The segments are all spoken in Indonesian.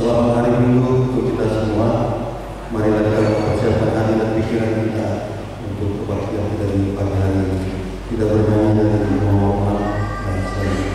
Selamat hari Minggu untuk kita semua. Marilah kita mempersiapkan hati dan pikiran kita untuk kebaktian kita di pagi hari ini. Kita bernyanyi dan memohon dan selanjutnya.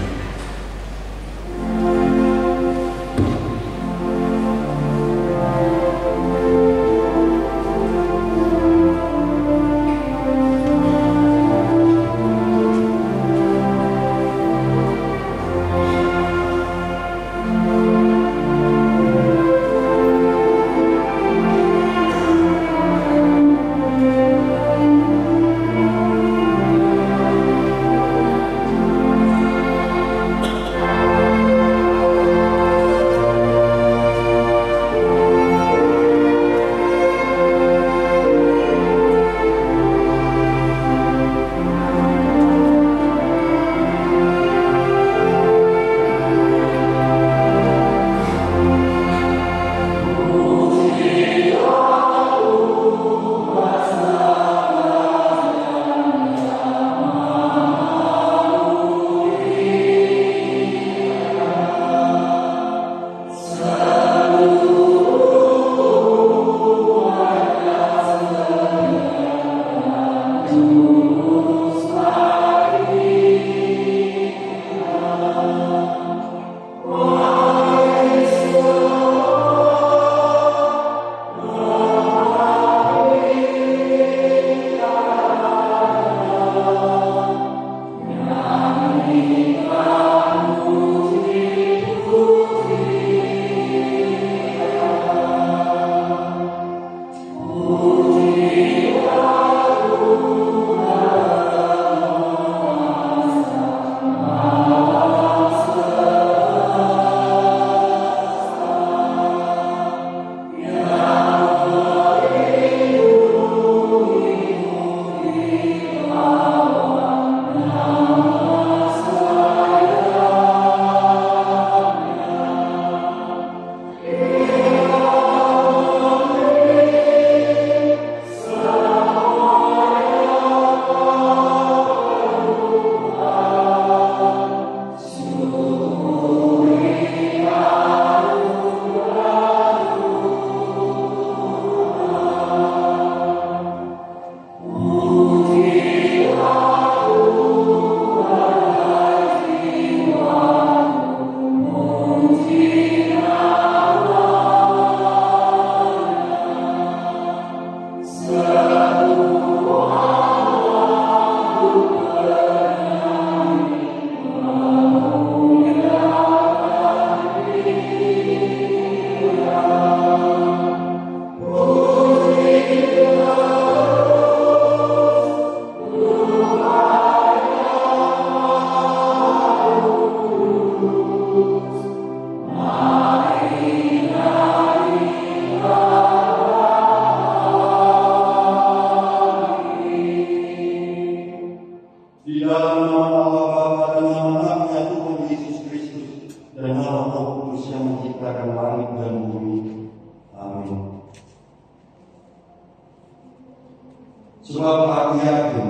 Sebab aku yakin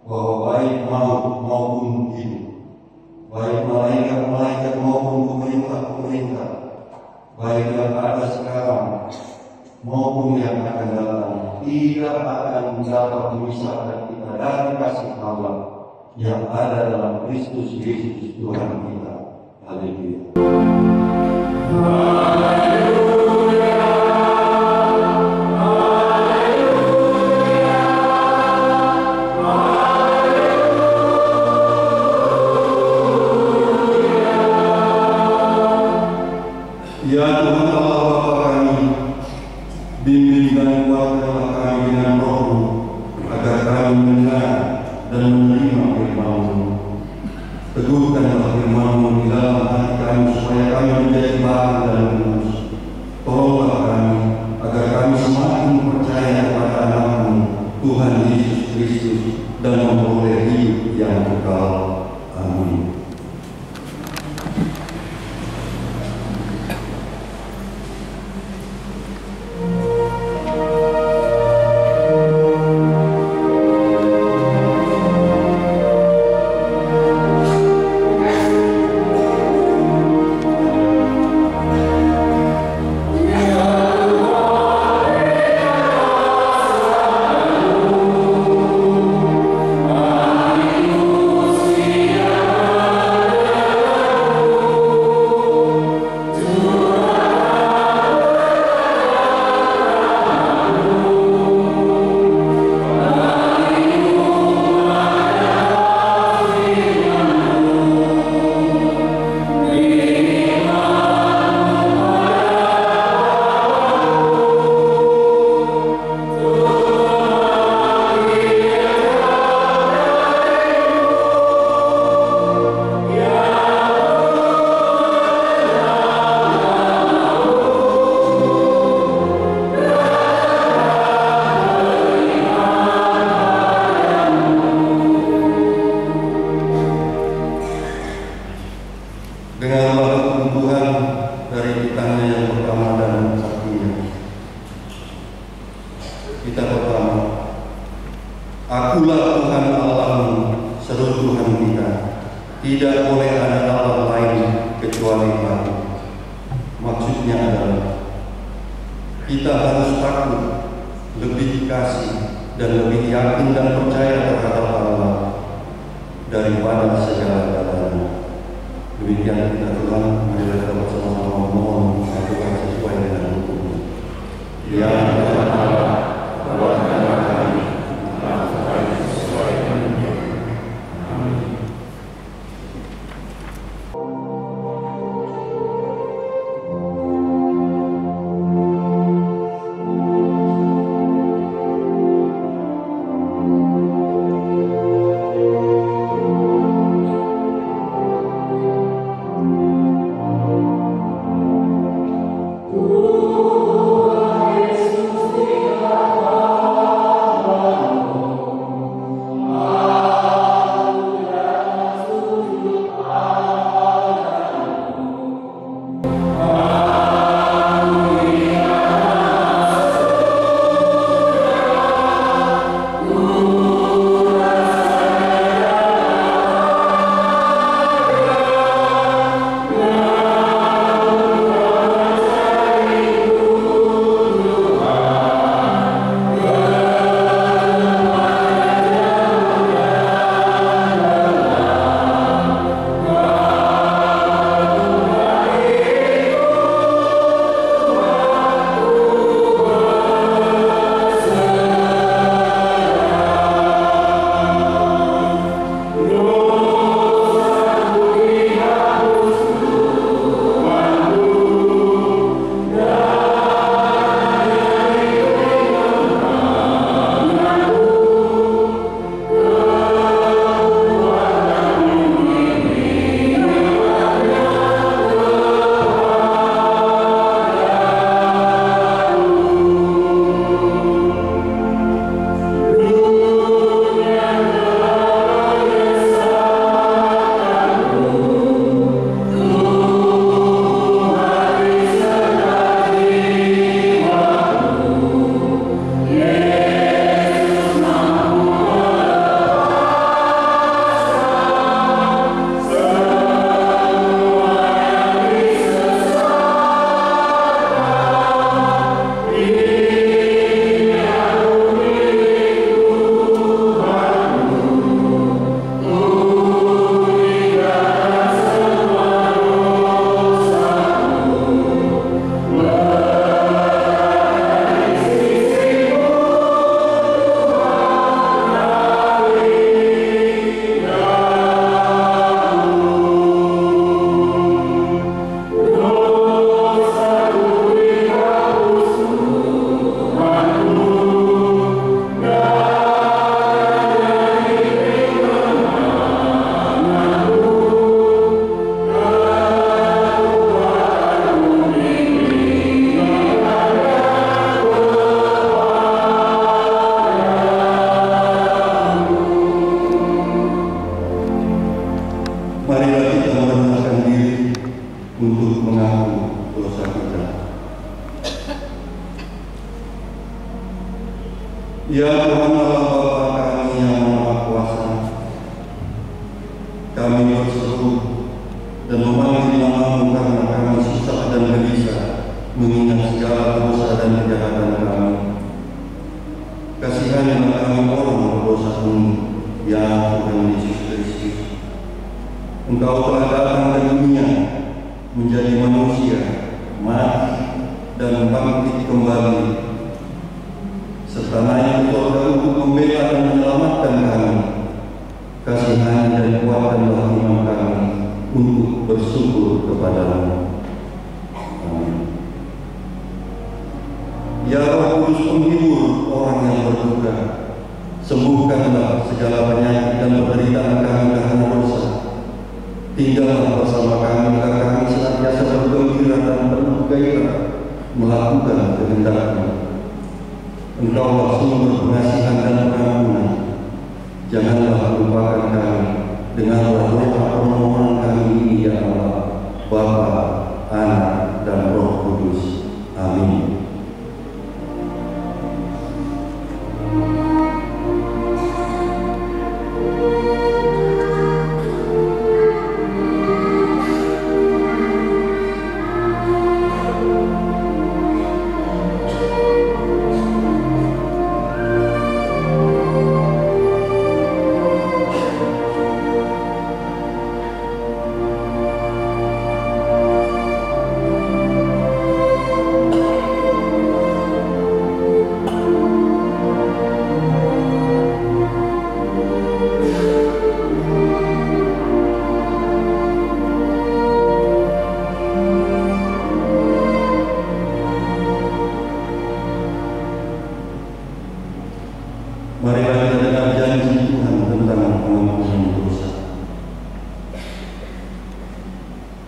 bahwa baik maut maupun hidup, baik malaikat-malaikat maupun pemerintah-pemerintah, baik yang ada sekarang maupun yang akan datang, tidak akan dapat memisahkan kita dari kasih Allah yang ada dalam Kristus Yesus Tuhan kita. Haleluya. Ya Tuhan Allah Bapa kami, bimbing dan kuatkanlah kami dengan Roh-Mu, agar kami mendengar dan menerima firman-Mu. Teguhkanlah firman-Mu di dalam hati kami, supaya kami menjadi bahan dan lurus. Tolonglah kami, agar kami semakin percaya kepada Anak-Mu, Tuhan Yesus Kristus, dan memperoleh hidup yang kekal. Amin. Dengarlah Tuhan dari kitanya yang pertama dan satunya. Kita pertama. Akulah Tuhan Allahmu, seru Tuhan kita. Tidak boleh ada Allah lain kecuali Aku. Maksudnya adalah kita harus takut, lebih kasih dan lebih yakin dan percaya terhadap Allah daripada segala-galanya. Demikian kita Tuhan, marilah kita bersama-sama memohon Tuhan sesuai dengan hukum-Nya. Ya Allah, kuatkanlah kami, lakukan sesuai dengan hukum-Nya. Amin. Ya Tuhan Allah Bapa kami yang Maha Kuasa, kami berseru dan memanggil nama-Mu karena kami susah dan gelisah mengingat segala dosa dan kejahatan kami. Kasihanilah kami orang berdosa-Mu, ya Tuhan Yesus Kristus. Engkau telah datang ke dunia menjadi manusia, mati dan bangkit kembali, serta naik ke surga untuk membela dan menyelamatkan kami. Kasihani dan kuatkanlah iman kami untuk bersyukur kepada-Mu. Amin. Ya Roh Kudus penghibur orang yang berduka, sembuhkanlah segala penyakit dan penderitaan kami karena dosa. Tinggallah bersama kami agar kami senantiasa bergembira dan penuh gairah melakukan kehendak-Mu. Engkaulah sumber pengasihan dan pengampunan. Janganlah lupakan kami. Dengarlah doa permohonan kami ini, ya Allah.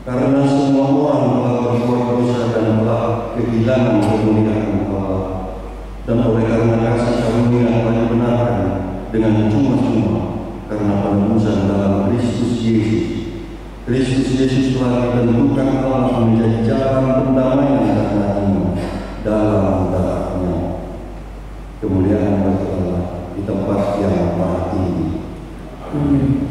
karena semua orang telah berbuat dosa dan telah kehilangan kemuliaan Allah, dan oleh karena kasih karunia yang dibenarkan dengan cuma-cuma karena penebusan dalam Kristus Yesus. Kristus Yesus telah ditentukan Allah menjadi jalan pendamaian karena iman dalam darahnya. Kemuliaan bagi Allah di tempat yang maha tinggi. Amin.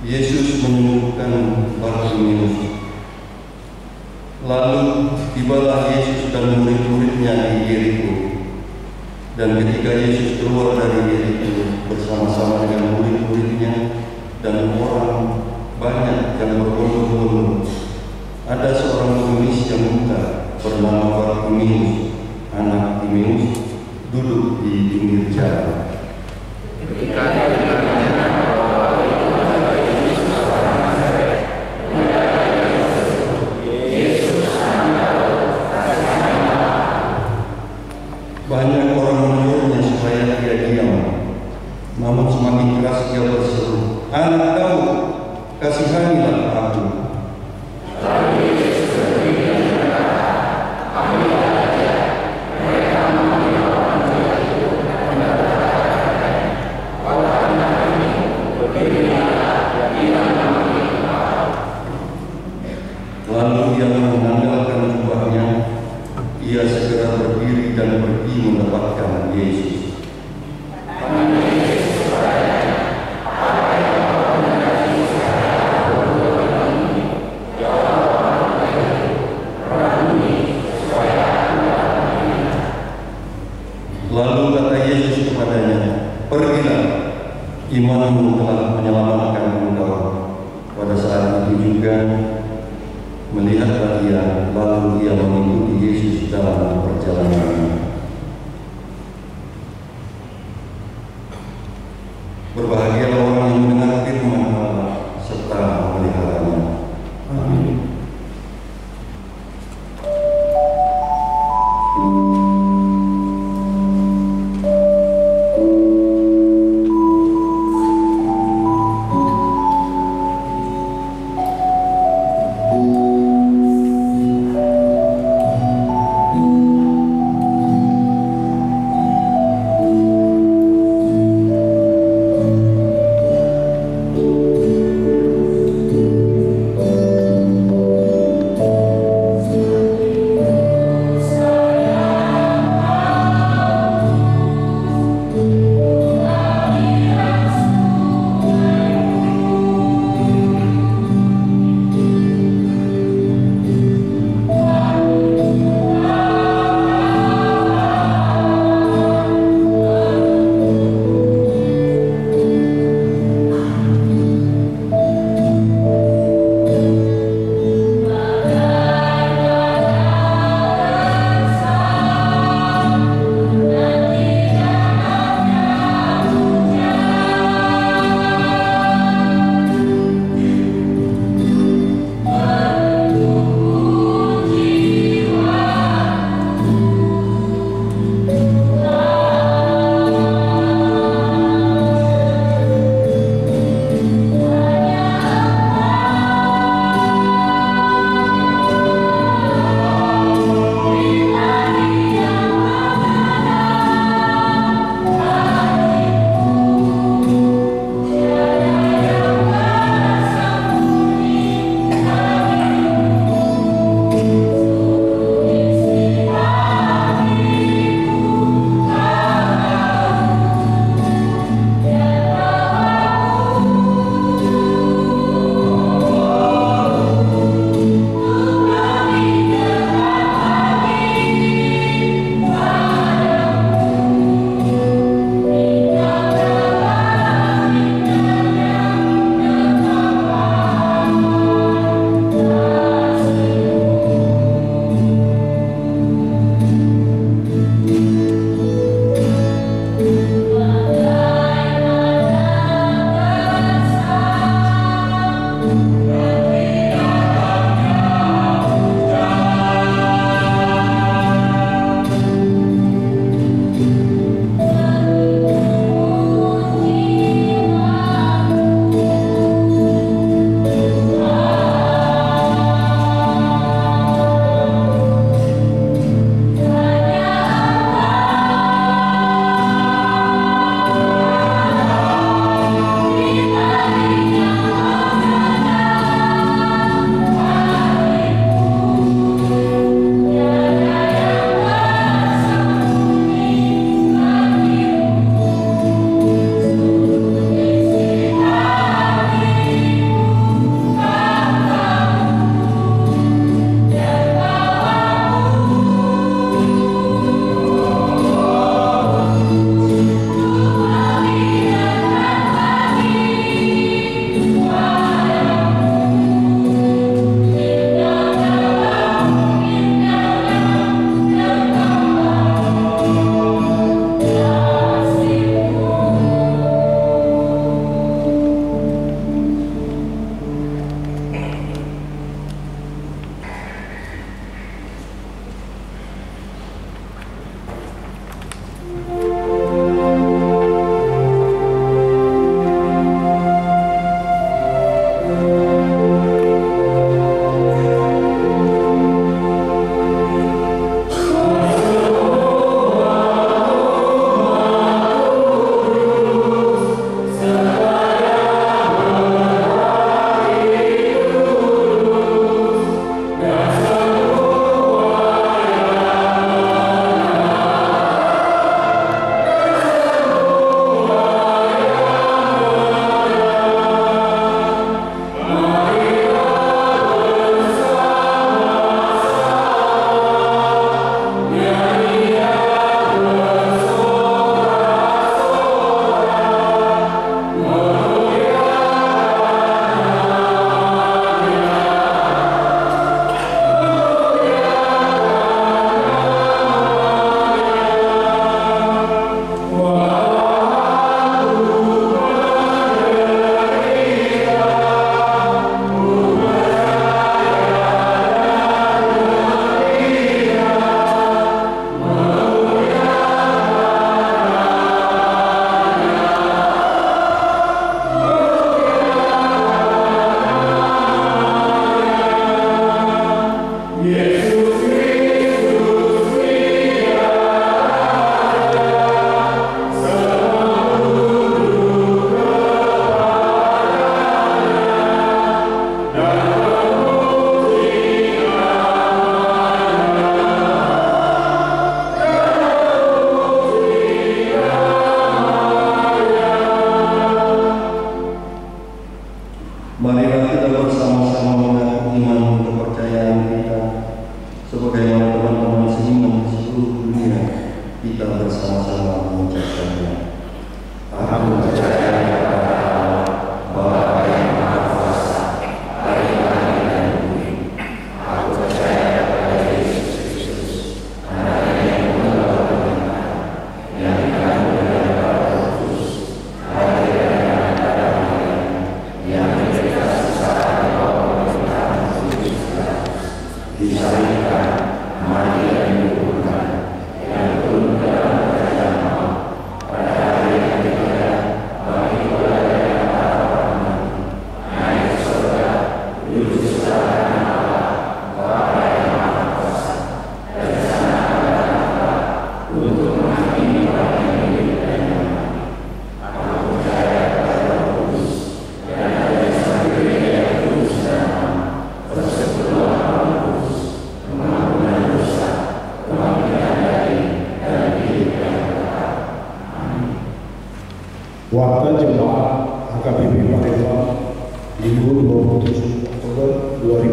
Yesus menyembuhkan Bartimeus. Lalu tibalah Yesus dan murid-muridnya di Yeriko. Dan ketika Yesus keluar dari Yeriko bersama-sama dengan murid-muridnya dan orang banyak yang berbondong-bondong, ada seorang pengemis yang buta bernama Bartimeus, anak Timeus, duduk di pinggir jalan. Banyak orang menyuruhnya supaya dia diam, namun semakin keras dia berseru, "Anak Daud, kasihanilah aku." Lalu dia menanggalkan jubahnya, ia segera berdiri dan pergi mendapatkan Yesus. Lalu kata Yesus kepadanya, "Pergilah, imanmu telah menyelamatkan engkau." Pada saat itu juga melihatlah dia, lalu ia mengikuti Yesus dalam perjalanannya. Berbahagialah orang yang mendengar firman Allah serta memeliharanya. Amin.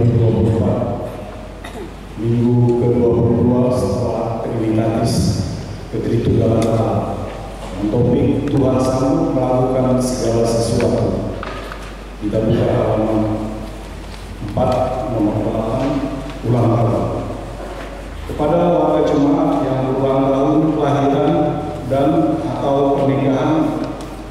2024, Minggu ke-22 setelah Trinitatis Ketritunggalan Allah. Topik Tuhan sanggup melakukan segala sesuatu. Kita buka halaman 4 nomor 8 ulang tahun. Kepada warga jemaat yang berulang tahun kelahiran dan atau pernikahan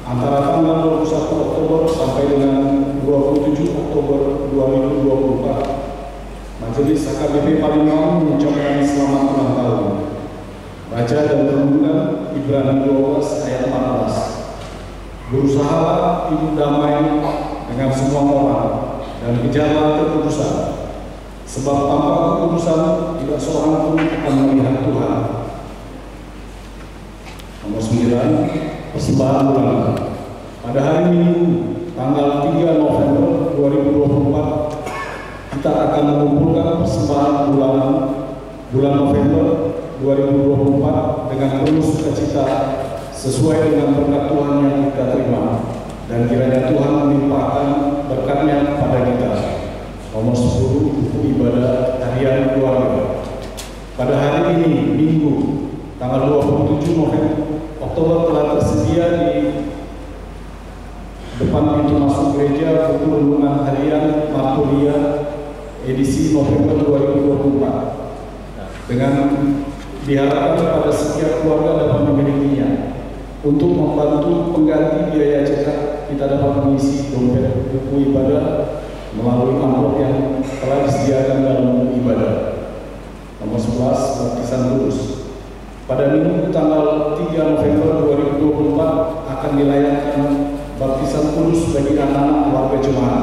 antara tanggal 21 Oktober sampai dengan 27 Oktober 2024, Majelis HKBP Palembang mengucapkan selamat ulang tahun. Baca dan renungan Ibrani 12 ayat 14. Berusahalah hidup damai dengan semua orang dan kejarlah kekudusan, sebab tanpa kekudusan tidak seorang pun akan melihat Tuhan. Nomor 9, persembahan bulanan. Pada hari Minggu tanggal 3 November 2024, kita akan mengumpulkan persembahan bulanan bulan November 2024 dengan penuh sukacita sesuai dengan berkat Tuhan yang kita terima, dan kiranya Tuhan melimpahkan berkat-Nya kepada kita. Nomor 10, buku ibadah harian keluarga. Pada hari ini Minggu tanggal 27 Oktober telah tersedia di depan pintu masuk gereja buku renungan harian Marturia edisi November 2024, dengan diharapkan kepada setiap keluarga dapat memilikinya. Untuk membantu pengganti biaya cetak, kita dapat mengisi dompet buku ibadah melalui amplop yang telah disediakan dalam buku ibadah. Nomor 11, baptisan kudus. Pada Minggu tanggal 3 November 2024 akan dilayangkan baptisan kudus bagi anak-anak warga jemaat.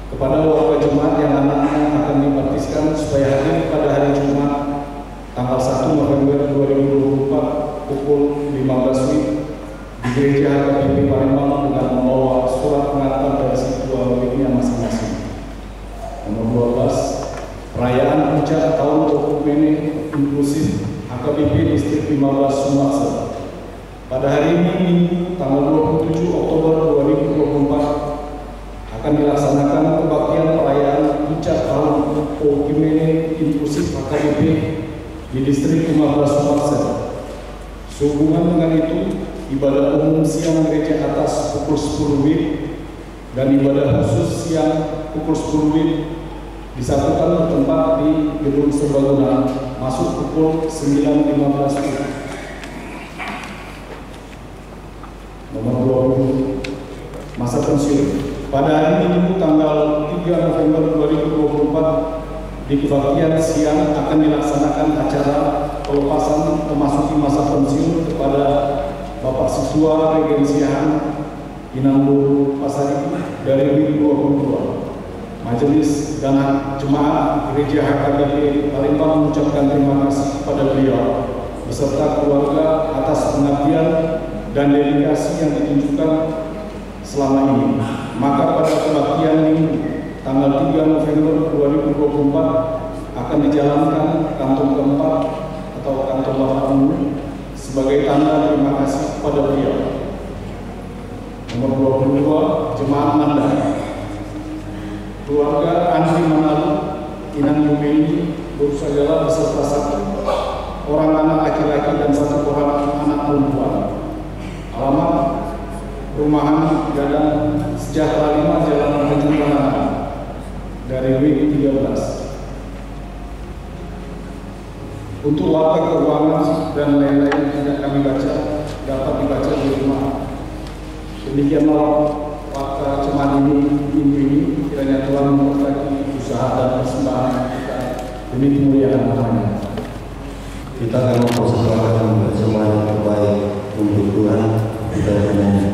Kepada warga jemaat yang anaknya akan dibaptiskan supaya hadir pada hari Jumat tanggal 1 November 2024 pukul 15 WIB di Gereja HKBP Palembang dengan membawa surat pengantar dari kedua WIB-nya masing-masing. Nomor 12, perayaan puncak tahun Okumene Inklusif HKBP Distrik 15 Sumatera. Pada hari ini Minggu tanggal 27 Oktober 2024 akan dilaksanakan kebaktian perayaan puncak tahun Okumene Inklusif HKBP di Distrik 15 Sumatera. Sehubungan dengan itu, ibadah umum siang gereja atas pukul 10 WIB dan ibadah khusus siang pukul 10 WIB disatukan bertempat di Gedung Serbaguna masuk pukul 9.15 WIB. Nomor 20, masa pensiun. Pada hari Minggu tanggal 3 November 2024 di kebaktian siang akan dilaksanakan acara pelepasan memasuki masa pensiun kepada Bapak Siswa Regensian Inambur Pasari dari WIB 22. Majelis dan Jemaat Gereja HKBP Palembang mengucapkan terima kasih kepada beliau beserta keluarga atas pengabdian dan dedikasi yang ditunjukkan selama ini. Maka pada kebaktian Minggu tanggal 3 November 2024 akan dijalankan kantong keempat atau kantong Bapak Umum sebagai tanda terima kasih kepada beliau. Nomor 22, Jemaat Mandar. Keluarga Andri Manalu, Inang Yumeni, berusaha beserta 1 orang anak laki-laki dan 1 orang anak perempuan. Alamat Perumahan Gadang Sejahtera 5 Jalan Tanjung Panangan dari WIB 13. Untuk warta keuangan dan lain-lain yang tidak kami baca dapat dibaca di rumah. Demikianlah warta jemaat ini minggu ini. Kiranya Tuhan memberkati usaha dan persembahan kita demi kemuliaan namanya. Kita akan mempersembahkan semua yang terbaik untuk Tuhan kita menyanyi.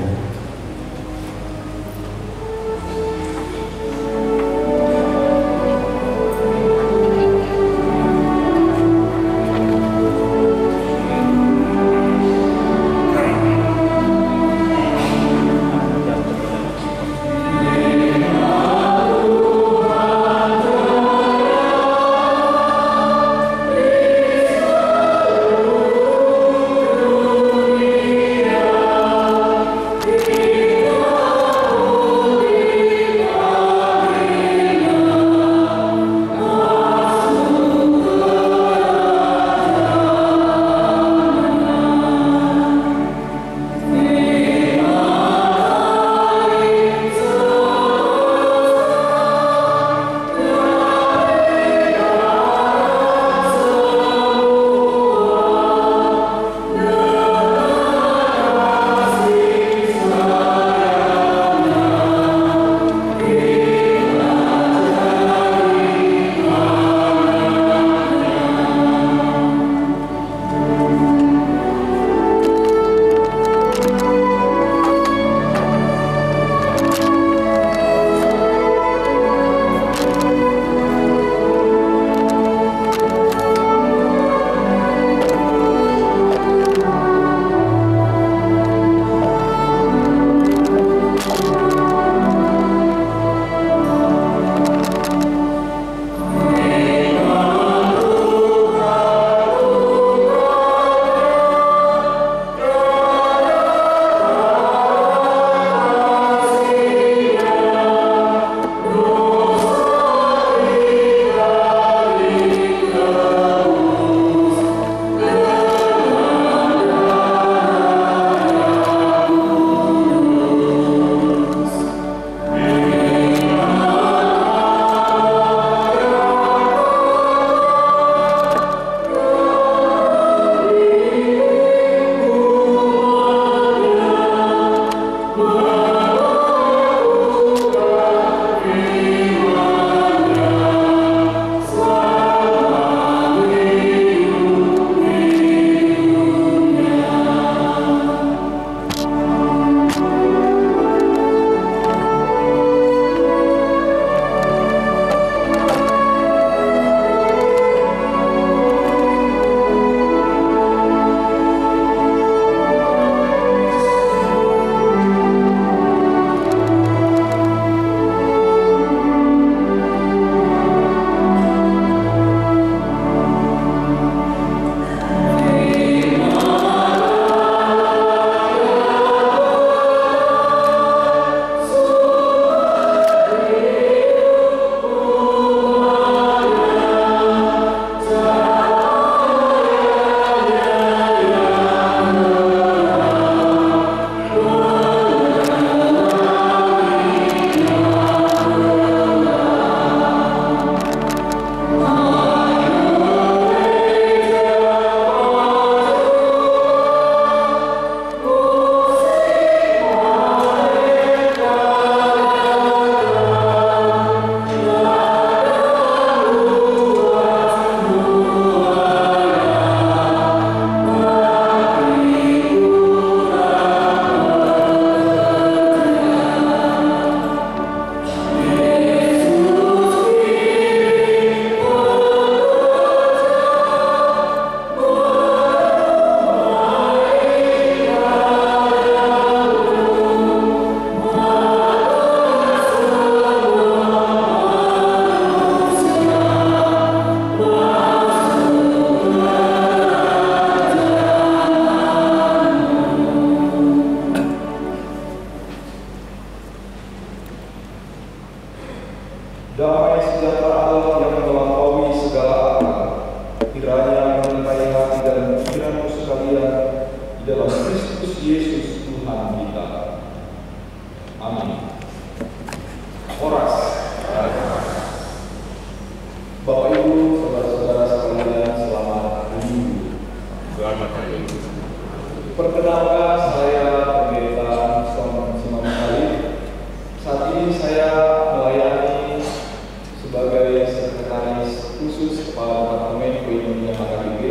sebagai Sekretaris Khusus Kepala Departemen Koinonia HKBP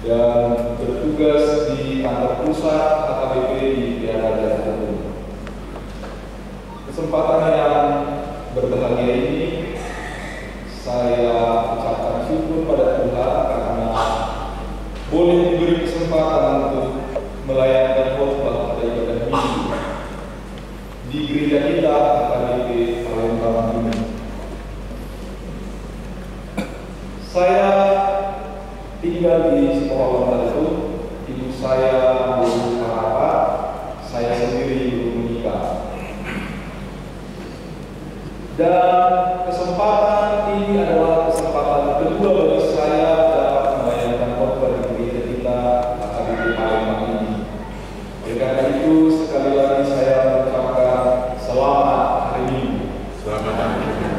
dan bertugas di kantor pusat HKBP di Piara Jatah. Kesempatan yang berbahagia ini saya ucapkan syukur pada Tuhan karena boleh diberi kesempatan untuk melayani khotbah pada ibadah minggu di gereja kita HKBP Palembang ini. Saya tinggal di sekolah Batu, ibu saya belum harapan, saya sendiri belum menikah. Dan kesempatan ini adalah kesempatan kedua bagi saya dapat melayani khotbah di gereja kita HKBP Palembang ini. Oleh karena itu sekali lagi saya mengucapkan selamat hari Minggu. Selamat hari Minggu.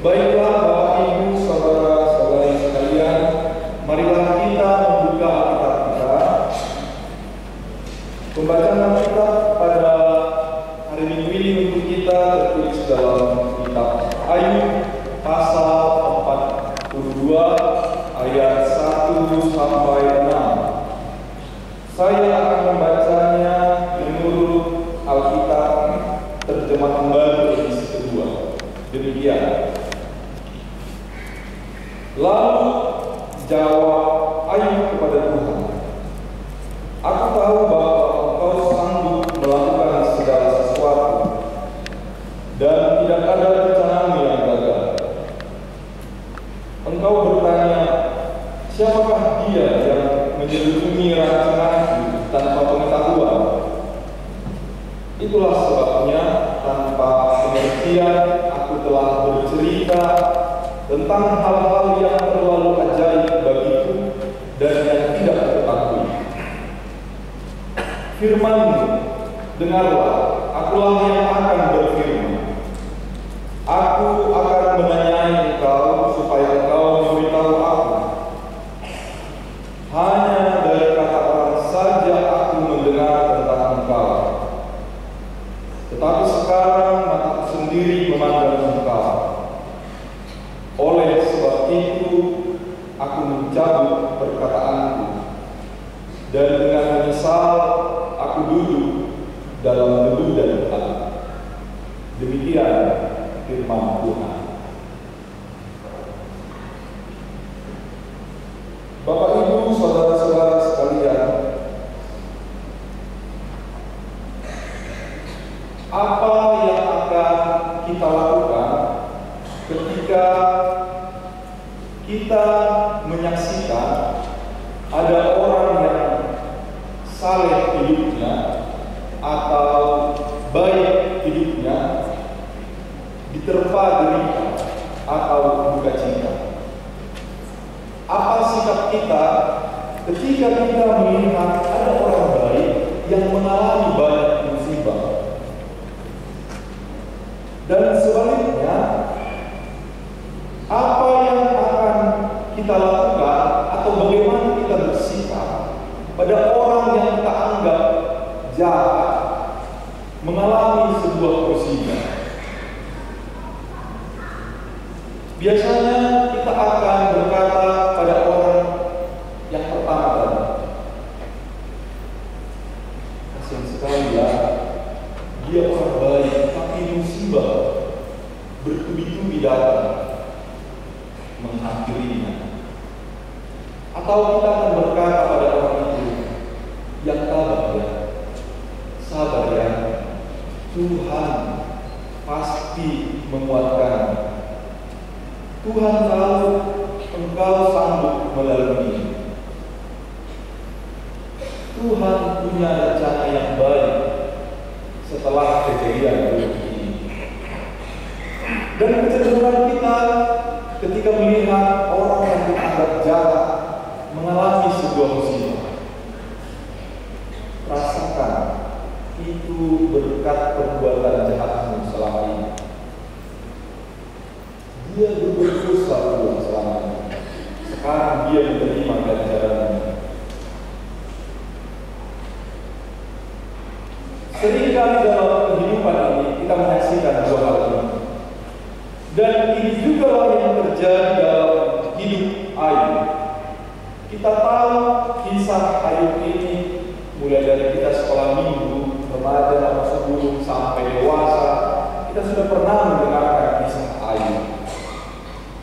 Baiklah Bapak Ibu, saudara-saudari sekalian, marilah kita membuka Alkitab kita. Pembacaan Alkitab pada hari Minggu ini untuk kita tertulis dalam kitab Ayub pasal 42 ayat 1 sampai 6. Saya akan membacanya menurut Alkitab terjemahan baru edisi kedua. Demikian. Lalu jawab Ayub kepada Tuhan, "Aku tahu bahwa Engkau sanggup melakukan segala sesuatu, dan tidak ada rencanamu yang gagal. Engkau bertanya, siapakah dia yang menyelidiki rencanaku tanpa pengetahuan? Itulah sebabnya tanpa pengertian aku telah bercerita tentang hal-hal yang terlalu ajaib bagiku dan yang tidak kuketahui. Firman-Mu, dengarlah, akulah yang akan berfirman. Aku akan menanyai Engkau supaya Engkau memberitahu aku. Hanya dari kata orang saja aku mendengar tentang Engkau. Tetapi sekarang mataku sendiri memandang Engkau. Oleh sebab itu aku mencabut perkataanku, dan dengan menyesal aku duduk dalam debu dan air." Demikian firman Tuhan. Bapak Ibu, saudara-saudara sekalian, apa yang akan kita lakukan ketika kita menyaksikan ada orang yang saleh hidupnya atau baik hidupnya diterpa derita atau duka cita? Apa sikap kita ketika kita melihat ada orang baik yang mengalami banyak musibah? Dan sebaliknya, apa yang akan kita lakukan atau bagaimana kita bersikap pada orang yang kita anggap jahat mengalami sebuah musibah? Biasanya kita akan berkata pada orang yang pertama tadi, "Kasihan sekali ya, dia orang baik, tapi musibah bertubi-tubi datang menghampirinya." Atau kita akan berkata pada orang itu, "Yang sabar ya, Tuhan pasti menguatkan. Tuhan tahu engkau sanggup melalui. Tuhan punya rencana yang baik setelah kejadian ini." Dan kecenderungan kita ketika melihat orang yang dianggap jahat mengalami sebuah musibah, rasakan itu berkat perbuatan jahatmu selama ini. Dia berbuat dosa selama ini. Sekarang dia menerima ganjarannya. Seringkali dalam kehidupan ini kita menyaksikan dua hal ini, dan ini juga yang terjadi dalam hidup Ayub. Kita tahu kisah Ayub ini mulai dari kita sekolah minggu, remaja, sebelum sampai dewasa. Kita sudah pernah mendengarkan kisah Ayub.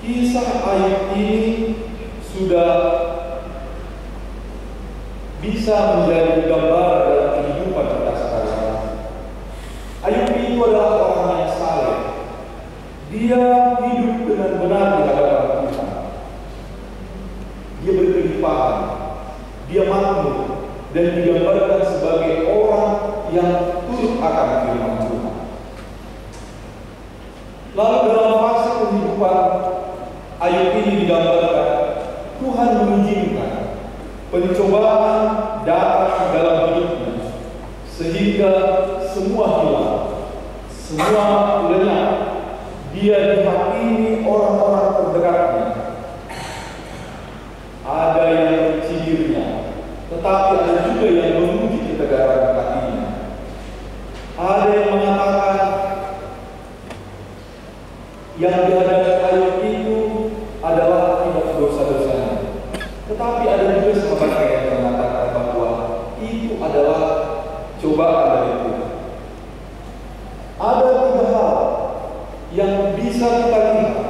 Kisah Ayub ini sudah bisa menjadi gambaran dalam kehidupan kita sekarang. Ayub itu adalah orang yang saleh. Dia hidup dengan benar di hadapan Tuhan. Dia berkehidupan, dia makmur, dan digambarkan sebagai orang yang turut akan firman Tuhan. Lalu dalam fase kehidupan Ayub ini digambarkan Tuhan mengizinkan pencobaan datang dalam hidupnya sehingga semua hilang, semua lenyap. Dia dihakimi orang-orang terdekatnya. Ada yang mencidirnya, tetapi ada juga yang memuji ketegaran hatinya. Ada yang mengatakan yang dihadapi Ayub itu adalah akibat dosa-dosanya. Tetapi ada juga sahabatnya yang mengatakan bahwa itu adalah cobaan dari Tuhan. Ada tiga hal yang bisa kita lihat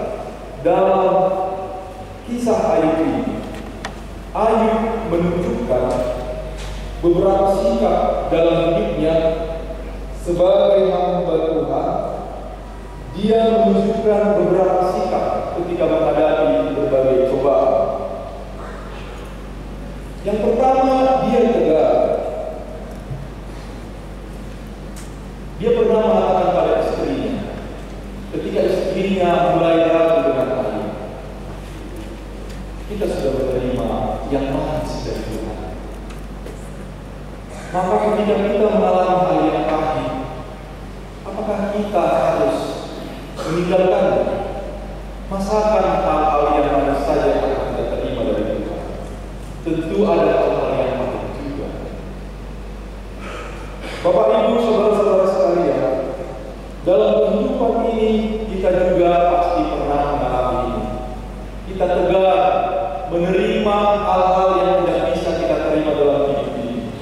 dalam kisah Ayub ini. Ayub menunjukkan beberapa sikap dalam hidupnya sebagai hamba Tuhan. Dia menunjukkan beberapa sikap ketika menghadapi berbagai cobaan. Yang pertama, dia tegar. Dia pernah mengatakan pada istrinya, ketika istrinya mulai ragu dengan Ayub, kita sudah menerima yang manis dari Tuhan. Maka ketika kita mengalami hal yang pahit, apakah kita harus meninggalkan masakan hal-hal yang mana saja yang akan kita terima dari Tuhan? Tentu ada hal-hal yang pahit juga. Bapak Ibu, saudara-saudara sekalian, dalam kehidupan ini kita juga pasti pernah mengalami ini. Kita tegar menerima hal-hal yang tidak bisa kita terima dalam hidup ini.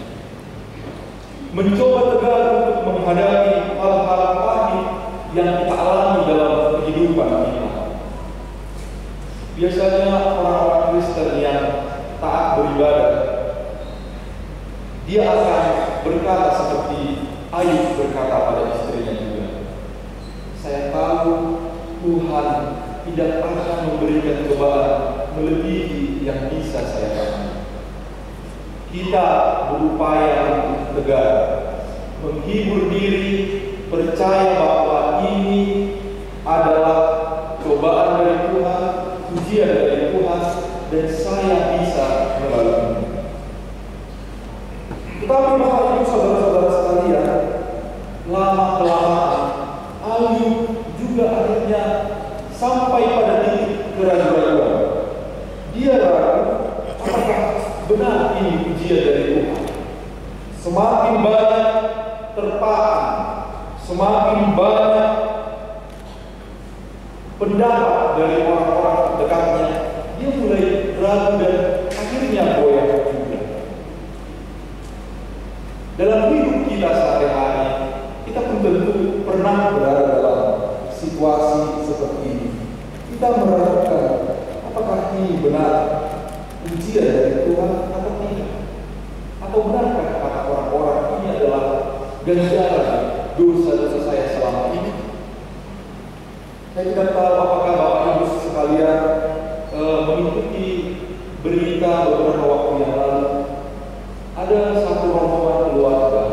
Mencoba tegar untuk menghadapi hal-hal pahit yang kita alami dalam kehidupan kita. Biasanya orang-orang Kristen yang taat beribadah, dia akan berkata seperti Ayub berkata pada istrinya juga, saya tahu Tuhan tidak akan memberikan cobaan melebihi yang bisa saya alami. Kita berupaya untuk tegar, menghibur diri, percaya bahwa ini adalah cobaan dari Tuhan, ujian dari Tuhan, dan saya bisa melalui. Tetapi Bapak Ibu, saudara-saudara sekalian, lama-kelamaan Ayub juga akhirnya sampai pada titik keraguan. Dia ragu apakah benar ini ujian dari Tuhan. Semakin banyak terpaan, semakin banyak pendapat dari orang-orang terdekatnya, dia mulai ragu dan akhirnya goyah juga. Dalam hidup kita sehari-hari, kita pun tentu pernah berada dalam situasi seperti ini. Kita meragukan apakah ini benar ujian dari Tuhan atau tidak, atau benarkah kata orang-orang ini adalah ganjaran dosa-dosa saya selama ini. Saya tidak tahu apakah Bapak Ibu sekalian mengikuti berita beberapa waktu yang lalu. Ada satu rombongan keluarga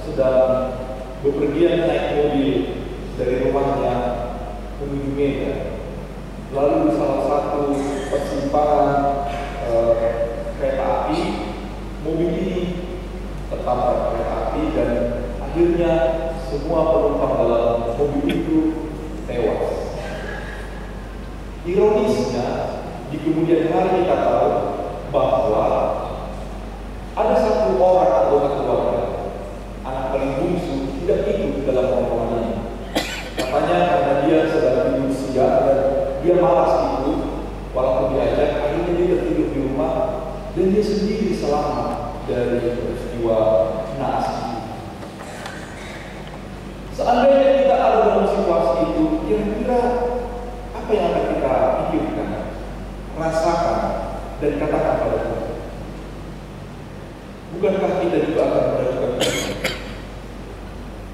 sedang bepergian naik mobil dari rumahnya menuju Medan. Lalu di salah satu persimpangan kereta api, mobil ini tertabrak kereta api dan akhirnya semua penumpang dalam mobil itu tewas. Ironisnya, di kemudian hari kita tahu bahwa ada satu orang anggota keluarga, anak paling bungsu, tidak ikut dalam rombongan ini. Katanya karena dia sedang tidur siang dan dia malas itu, walaupun diajak, akhirnya dia tertidur di rumah dan dia sendiri selamat dari peristiwa naas itu. Seandainya kita ada dalam situasi itu, kira-kira apa yang akan kita pikirkan, rasakan, dan katakan pada Tuhan? Bukankah kita juga akan meragukan Tuhan?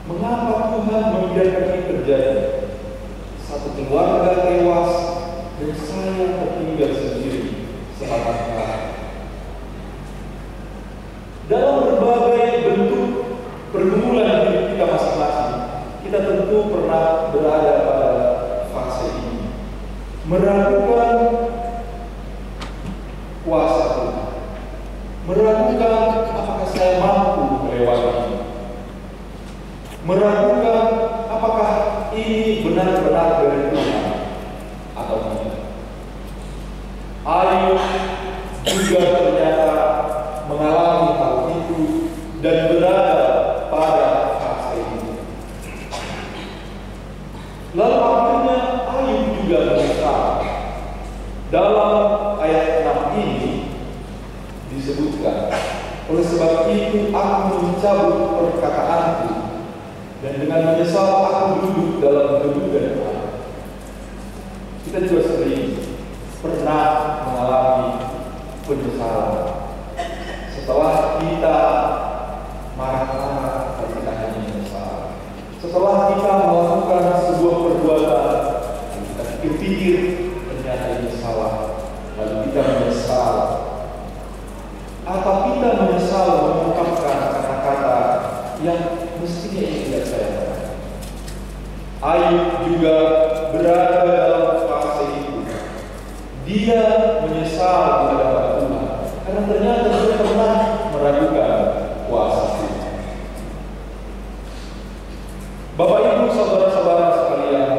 Mengapa Tuhan membiarkan ini terjadi? Satu keluarga tewas dan saya tertinggal sendiri sebatang. Dalam berbagai bentuk pergumulan hidup kita masing-masing, kita tentu pernah berada pada fase ini, meragukan kuasa Tuhan, meragukan apakah saya mampu melewati, meragukan apakah ini benar-benar dari Tuhan atau tidak. Ayub juga ternyata mengalami hal itu dan berada pada fase ini. Lalu akhirnya Ayub juga menyesal. Dalam ayat 6 ini disebutkan, oleh sebab itu aku mencabut perkataanku dan dengan menyesal aku duduk dalam kedudukan Allah. Kita juga sering pernah mengalami penyesalan. Setelah kita marah-marah, kita hanya menyesal. Setelah kita melakukan sebuah perbuatan, kita pikir-pikir ternyata ini salah, lalu kita menyesal. Atau kita menyesal mengungkapkan kata-kata yang mestinya ini tidak saya katakan. Ayub juga berada dalam fase itu. Dia menyesal di hadapan Tuhan karena ternyata dia pernah meragukan kuasa Tuhan. Bapak Ibu, saudara-saudara sekalian,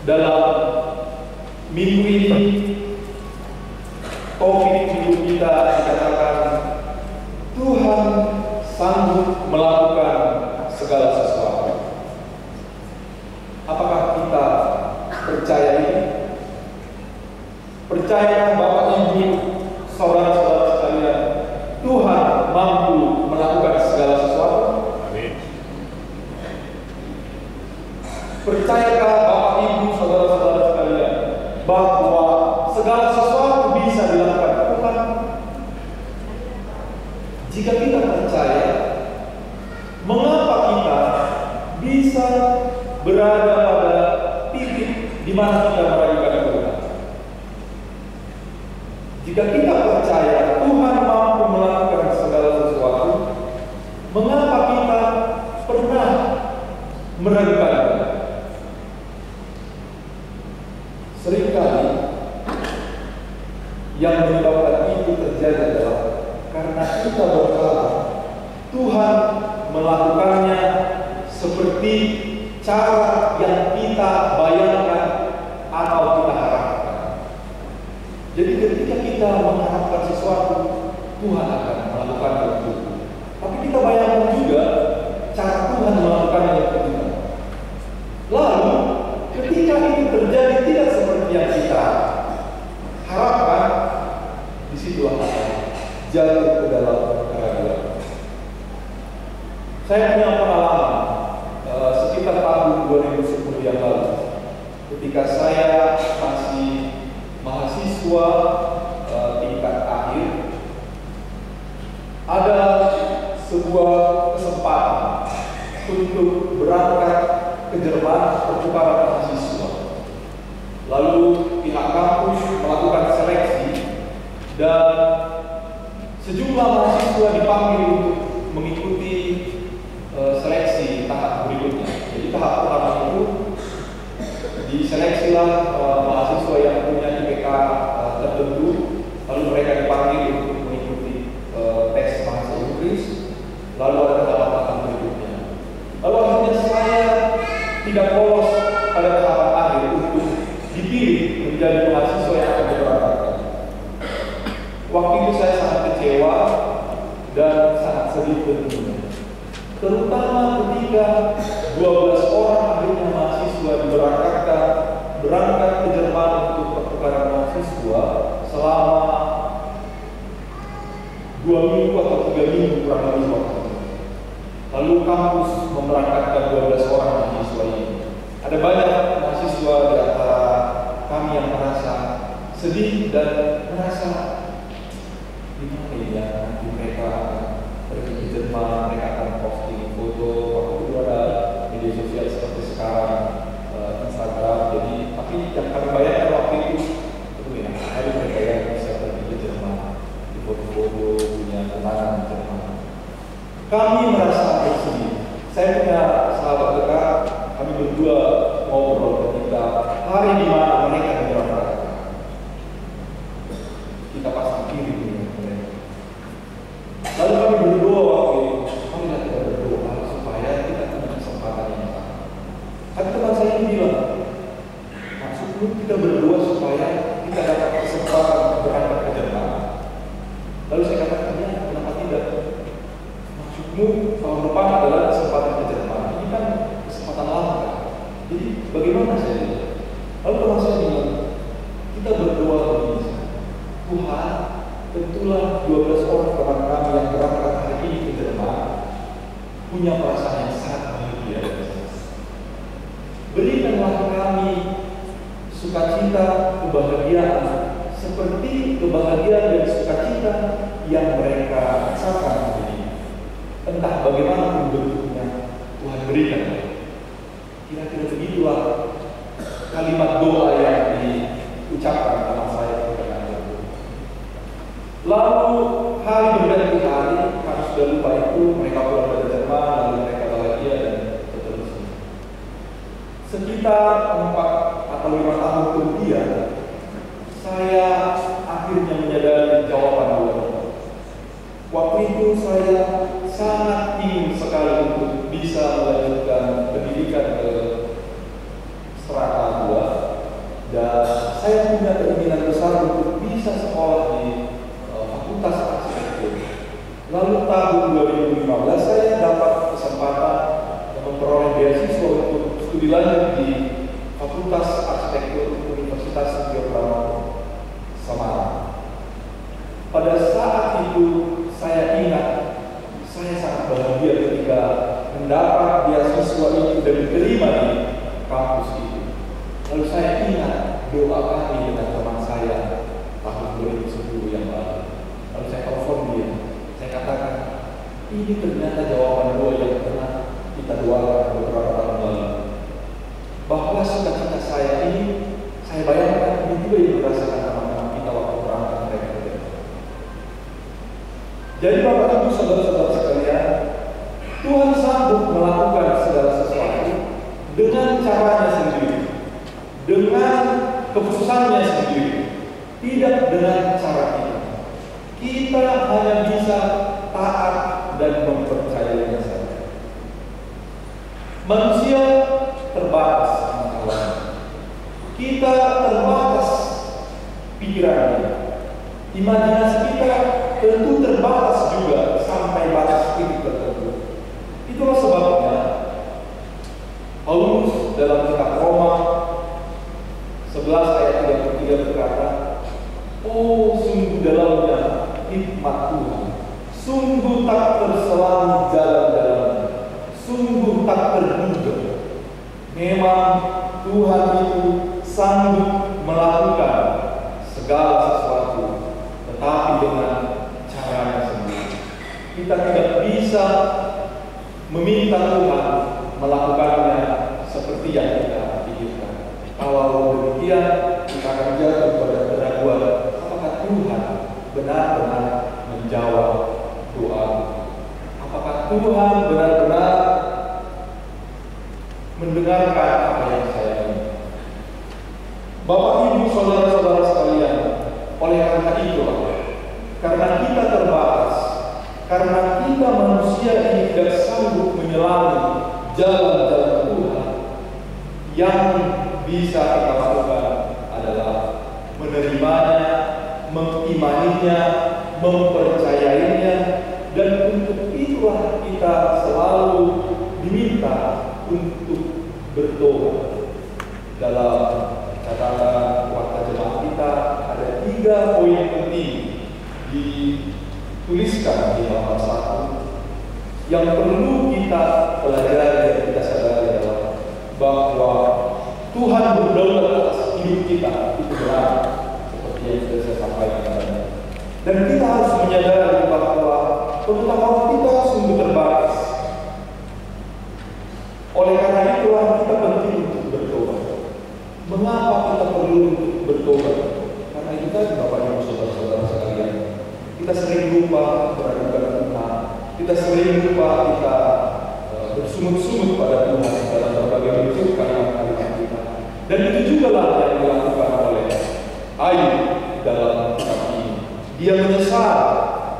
dalam minggu ini topik hidup kita dikatakan Tuhan sanggup melakukan segala sesuatu. Apakah kita percaya ini? Percaya Bapak Ibu, saudara-saudara sekalian, Tuhan mampu melakukan segala sesuatu? Amin. Percayakah Bapak Ibu, saudara-saudara sekalian, bahwa segala sesuatu bisa dilakukan Tuhan? Jika kita percaya, mengapa kita bisa berada pada titik di mana kita meragukan Tuhan? Jika kita percaya Tuhan mampu melakukan segala sesuatu, mengapa kita pernah meragukan Tuhan? Seringkali yang menyebabkan itu terjadi adalah karena kita berharap Tuhan melakukannya seperti cara yang kita bayangkan atau kita harapkan. Jadi ketika kita mengharapkan sesuatu, Tuhan akan melakukan itu. Tapi kita bayangkan juga cara Tuhan melakukannya untuk kita. Lalu ketika itu terjadi tidak seperti yang kita harapkan, disitulah kita jatuh ke dalam keraguan. Saya punya pengalaman sekitar tahun 2010 yang lalu, ketika saya masih mahasiswa tingkat akhir, ada sebuah kesempatan untuk berangkat ke Jerman pertukaran mahasiswa. Lalu pihak kampus melakukan seleksi dan sejumlah mahasiswa dipanggil untuk mengikuti seleksi tahap berikutnya. Jadi tahap pertama itu diseleksilah mahasiswa yang punya IPK tertentu, lalu mereka dipanggil untuk mengikuti tes bahasa Inggris, lalu ada tahapan berikutnya. Lalu akhirnya saya tidak lolos pada tahapan akhir untuk dipilih menjadi mahasiswa yang akan diberangkatkan. Waktu itu saya sangat kecewa dan sangat sedih tentunya. Terutama ketika 12 orang akhirnya mahasiswa diberangkatkan berangkat ke Jerman untuk pertukaran mahasiswa selama 2 minggu atau 3 minggu kurang lebih waktu. Lalu kampus memberangkatkan 12 orang mahasiswa ini. Ada banyak mahasiswa di antara kami yang merasa sedih dan merasa gimana ya, nanti mereka pergi ke Jerman, mereka akan posting foto. Waktu itu ada media sosial seperti sekarang, Instagram. Jadi, tapi yang kami bayangkan waktu itu ya, hari mereka yang bisa pergi ke Jerman, di foto-foto punya kenangan di Jerman. Kami merasa sedih. Saya punya sahabat dekat, kami berdua ngobrol ketika hari di mana mereka berangkat. Kita pasti kiri dengan mereka. Lalu kami berdoa waktu itu, kami tidak berdoa supaya kita punya kesempatan yang sama. Tapi teman saya ini bilang, maksudnya kita berdoa supaya kita dapat kesempatan berangkat ke Jerman. Lalu saya katakan, ya kenapa tidak? Maksudmu tahun depan adalah kesempatan ke Jerman. Ini kan kesempatan langka. Jadi bagaimana saya bilang? Lalu teman saya bilang, kita berdoa begini. Tuhan, tentulah 12 orang teman kami yang berangkat hari ini ke Jerman punya perasaan yang sangat bahagia. Berikanlah kami sukacita, kebahagiaan seperti kebahagiaan dan sukacita yang mereka rasakan ini. Entah bagaimana bentuknya, Tuhan berikan. Kira-kira begitulah kalimat doa yang diucapkan sama saya. Lalu hari berganti hari, kami sudah lupa itu, mereka pulang dari Jerman, lalu mereka bahagia dan seterusnya. Sekitar 4 atau 5 tahun kemudian, saya akhirnya menyadari jawaban doa. Waktu itu saya sangat ingin sekali untuk bisa melanjutkan pendidikan ke strata 2, dan saya punya keinginan besar untuk bisa sekolah di Fakultas Arsitektur. Lalu tahun 2015 saya dapat kesempatan memperoleh beasiswa untuk studi lanjut di Fakultas Arsitektur Universitas Yogyakarta Semarang. Pada saat itu saya ingat saya sangat bahagia ketika mendapat beasiswa itu dan diterima di kampus itu. Lalu saya ingat doa kami dengan teman saya tahun 2010 yang lalu. Lalu saya telepon dia, saya katakan, ini ternyata jawaban doa yang pernah kita doakan beberapa tahun lalu. Bahwa sukacita saya ini, saya bayangkan ini juga yang dirasakan teman-teman kita waktu berangkat mereka. Jadi Bapak Ibu saudara-saudara sekalian, Tuhan sanggup melakukan segala sesuatu dengan caranya sendiri, dengan keputusannya sendiri, tidak dengan cara kita. Kita hanya bisa taat dan mempercayainya saja. Manusia terbatas pengetahuan. Kita terbatas pikirannya. Imajinasi kita tentu terbatas juga sampai batas titik tertentu. Itulah sebabnya Paulus dalam kitab Roma 11 ayat 33 berkata, oh sungguh dalamnya hikmat Tuhan, sungguh tak terselang jalan-jalan, sungguh tak terduga. Memang Tuhan itu sanggup melakukan segala sesuatu, tetapi dengan caranya sendiri. Kita tidak bisa meminta Tuhan melakukannya seperti yang kita pikirkan. Kalau demikian, kita akan jatuh pada keraguan apakah Tuhan benar-benar menjawab doa. Apakah Tuhan benar-benar mendengarkan apa yang saya minta. Bapak Ibu saudara-saudara sekalian, oleh karena itu, karena kita terbatas, karena kita manusia ini tidak sanggup menyelami jalan-jalan Tuhan, yang bisa kita lakukan adalah menerimanya, mengimaninya, mempercayainya, dan untuk itulah kita selalu diminta untuk berdoa dalam 3 poin penting dituliskan di halaman 1 yang perlu kita pelajari dan kita sadari adalah bahwa Tuhan berdaulat atas hidup kita, itu benar, seperti yang sudah saya sampaikan tadi. Dan kita harus menyadari bahwa pengetahuan kita sungguh terbatas. Oleh karena itulah kita penting untuk bertobat. Mengapa kita perlu untuk bertobat? Karena itu tadi Bapak Ibu saudara-saudara sekalian, kita sering lupa meragukan Tuhan, kita sering lupa kita bersungut-sungut pada Tuhan dalam berbagai bentuk kalimat-kalimat kita. Dan itu juga lah yang dilakukan oleh Ayub dalam kitab ini. Dia menyesal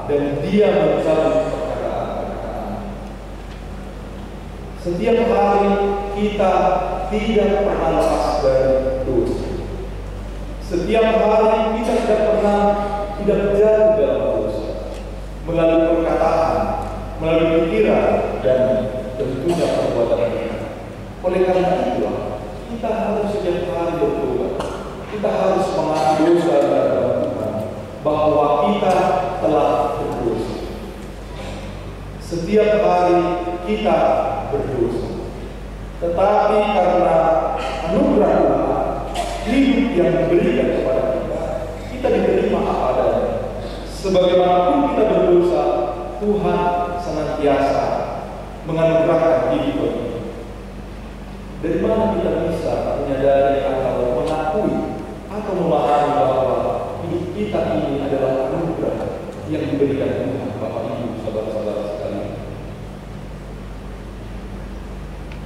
dan dia mencabut perkataan-perkataan. Setiap hari kita tidak pernah lepas dari dosa. Setiap hari kita tidak pernah tidak jatuh dalam dosa, melalui perkataan, melalui pikiran, dan tentunya perbuatan kita. Oleh karena itulah kita harus setiap hari bertobat. Kita harus mengaku dosa kepada Tuhan bahwa kita telah berdosa. Setiap hari kita berdosa. Tetapi karena anugerah Tuhan, hidup yang diberikan kepada kita, kita diterima apa adanya. Sebagaimanapun kita berdosa, Tuhan senantiasa menganugerahkan hidup kita. Dari mana kita bisa menyadari atau mengakui atau memahami bahwa hidup kita ini adalah anugerah yang diberikan Tuhan, Bapak Ibu, saudara-saudara sekalian.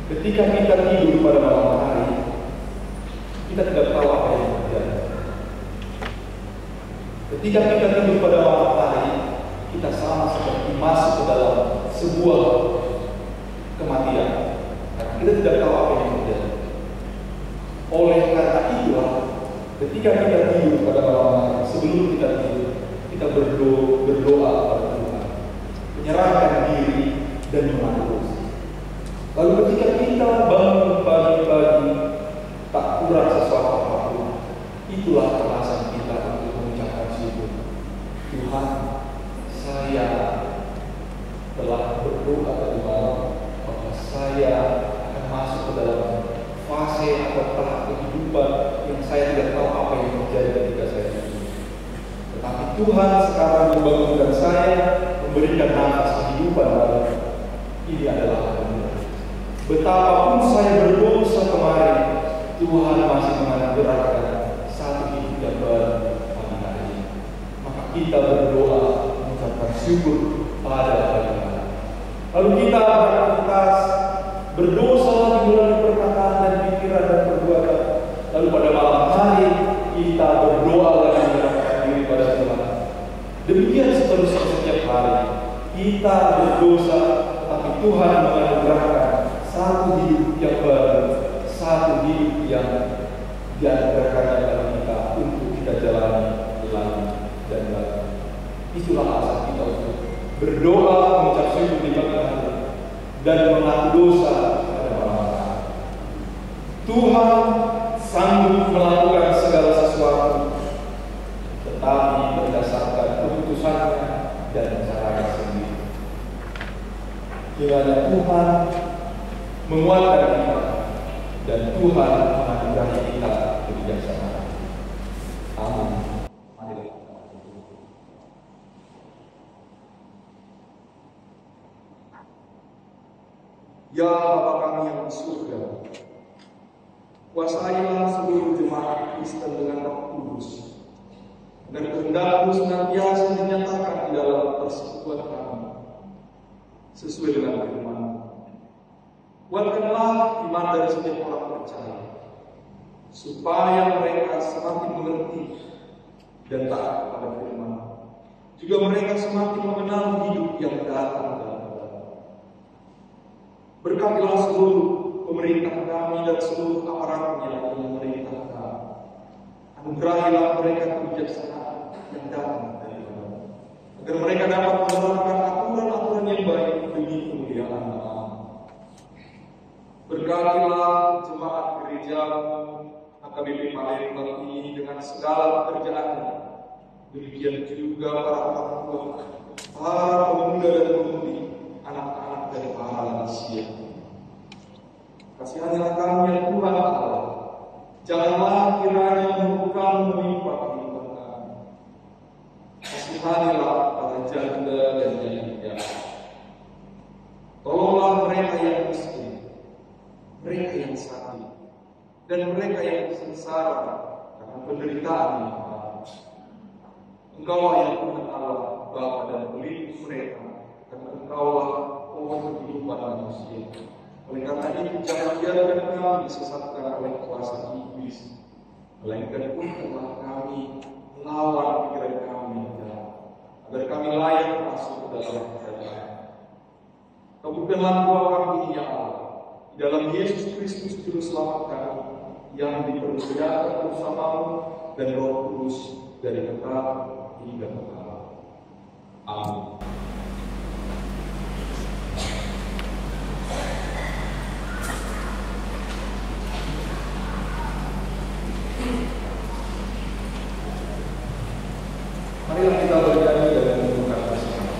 Ketika kita tidur pada malam hari, kita tidak tahu apa yang terjadi. Ketika kita tidur pada malam hari, kita sama seperti masuk ke dalam sebuah kematian. Karena kita tidak tahu apa yang terjadi. Oleh karena itulah, ketika kita tidur pada malam hari, sebelum kita tidur, kita berdoa kepada Tuhan, menyerahkan diri dan mengaku. Lalu ketika kita bangun pagi-pagi, tak kurang sesuatu apapun, itulah alasan kita untuk mengucapkan syukur. Tuhan, saya telah berdoa tadi malam bahwa saya akan masuk ke dalam fase atau tahap kehidupan yang saya tidak tahu apa yang terjadi ketika saya tidur. Tetapi Tuhan sekarang membangunkan saya, memberikan nafas kehidupan baru. Ini adalah anugerah. Betapapun saya berdosa kemarin, Tuhan masih menganugerahkan satu hidup yang baru pagi hari ini. Maka kita berdoa mengucapkan syukur pada pagi hari. Lalu kita beraktivitas berdosa lagi melalui perkataan dan pikiran dan perbuatan. Lalu pada malam hari kita berdoa lagi menyerahkan diri pada Tuhan. Demikian seterusnya setiap hari kita berdosa, tapi Tuhan menganugerahkan satu hidup yang baru, satu hidup yang dianugerahkan kepada kita untuk kita jalani lagi dan lagi. Itulah alasan kita untuk berdoa, mengucap syukur di pagi hari, dan mengaku dosa pada malam hari. Tuhan sanggup melakukan segala sesuatu, tetapi berdasarkan keputusannya dan caranya sendiri. Kiranya Tuhan menguatkan kita dan Tuhan menganugerahkan kita kebijaksanaan. Amin. Ya Bapa kami yang di surga, kuasailah seluruh jemaat Kristen dengan Roh Kudus, dan kehendak-Mu senantiasa dinyatakan di dalam persekutuan kami, sesuai dengan firman-Mu. Kuatkanlah iman dari setiap orang percaya, supaya mereka semakin mengerti dan taat kepada firman. Juga mereka semakin mengenal hidup yang datang dalam Allah. Berkatilah seluruh pemerintah kami dan seluruh aparatnya yang memerintah kami. Anugerahilah mereka kebijaksanaan yang datang dari Allah, agar mereka dapat menerapkan aturan-aturan yang baik demi kemuliaan Allah. Berkatilah jemaat gereja AKBP Palembang ini dengan segala pekerjaannya Demikian juga para orang tua, para pemuda dan pemudi, anak-anak dan para lansia. Kasihanilah kami ya Tuhan Allah, janganlah kiranya murka menimpa kehidupan kami. Kasihanilah para janda dan janda. Tolonglah mereka yang miskin, mereka yang sakit, dan mereka yang sengsara karena penderitaan yang berat. Engkaulah yang Tuhan Allah, Bapa dan pelindung mereka, karena Engkaulah pohon kehidupan manusia. Oleh karena itu, jangan biarkan kami disesatkan oleh kuasa iblis, melainkan puntenlah kami melawan pikiran kami yang jahat, agar kami layak masuk ke dalam kerajaan. Kabulkanlah doa kami ini ya Allah, di dalam Yesus Kristus Juru Selamat kami, yang dipercayakan bersamamu dan Roh Kudus dari kekal hingga kekal. Amin. Marilah kita bernyanyi dan mengucapkan bersama.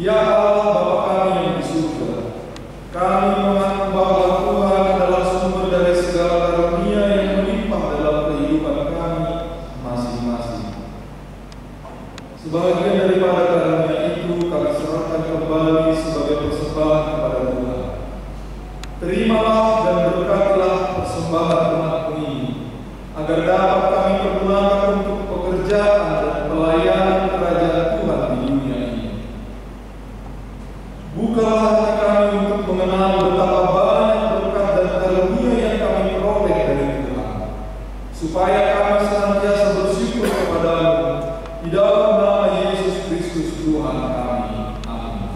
Ya Allah Bapa kami yang di surga, kami mengaku bahwa Tuhan adalah sumber dari segala karunia yang melimpah dalam kehidupan kami masing-masing. Sebagian daripada karunia itu kami serahkan kembali sebagai persembahan kepada Tuhan. Terimalah dan berkatilah persembahan umat-Mu ini, agar dapat kami pergunakan untuk pekerjaan dan pelayanan kerajaan Tuhan di dunia ini. Bukalah hati kami untuk mengenal betapa banyak berkat dan karunia yang kami peroleh dari Tuhan, supaya kami senantiasa bersyukur kepada-Mu di dalam nama Yesus Kristus Tuhan kami. Amin.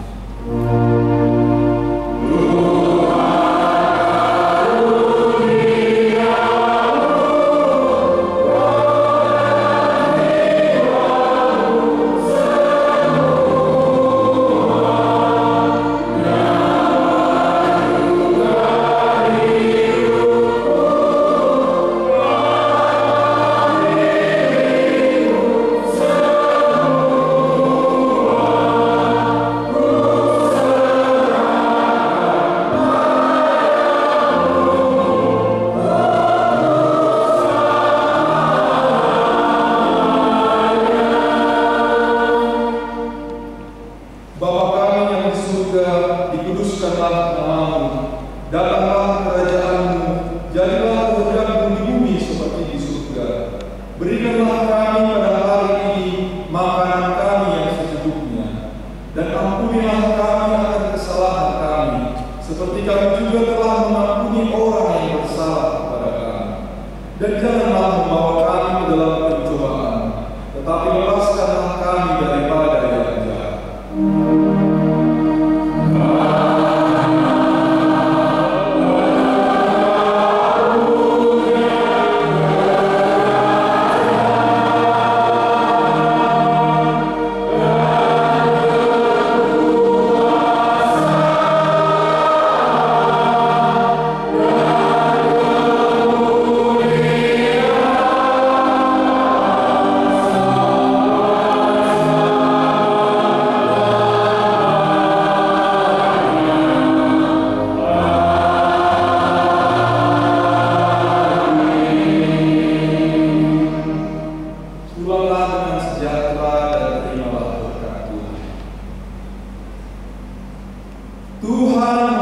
Tuhan